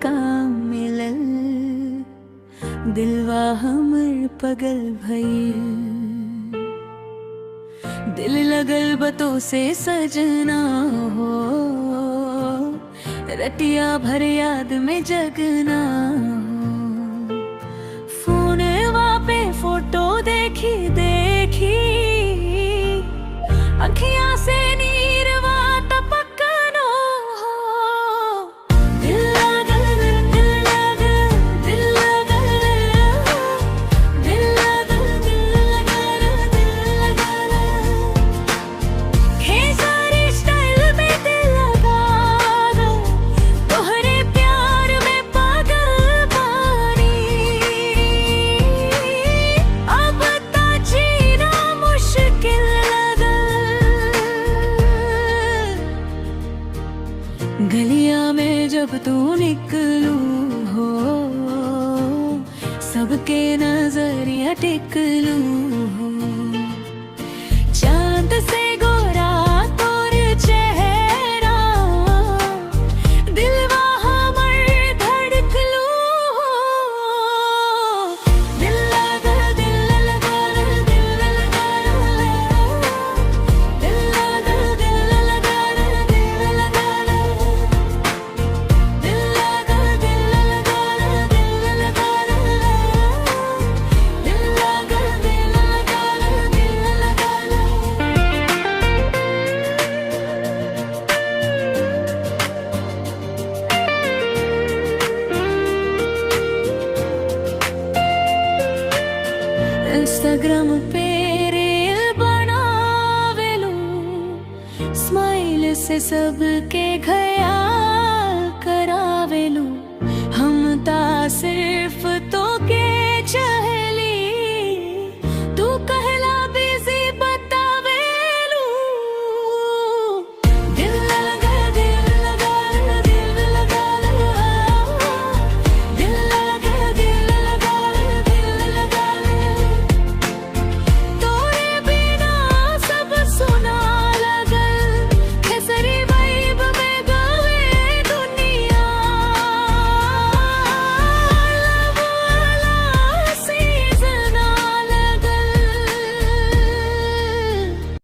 का मिलल, दिलवा हमर पगल भइल। दिल लगल बतो से सजना हो, रतिया भर याद में जगना हो। फोनवा पे फोटो देखी देखी अखियां से नीरवा टपकनो हो। दिल लगल दिल लगल दिल लगल दिल लगल दिल लगल दिल लगल, खेसारी स्टाइल में दिल लगा तोहरे प्यार में पागल बानी। अब ता जीना मुश्किल गलिया में जब तू निकलू हो, सबके नजरिया टिकलू हो। चांद से गोरा तोर चेहरा, दिलवा हमर धड़कलू हो। दिल लगल दिल लगल दिल लगल दिल लगल दिल लगल दिल लगल इंस्टाग्राम पे रील बनावेलू, स्माइल से सबके ख्याल करावेलू। हम तासिर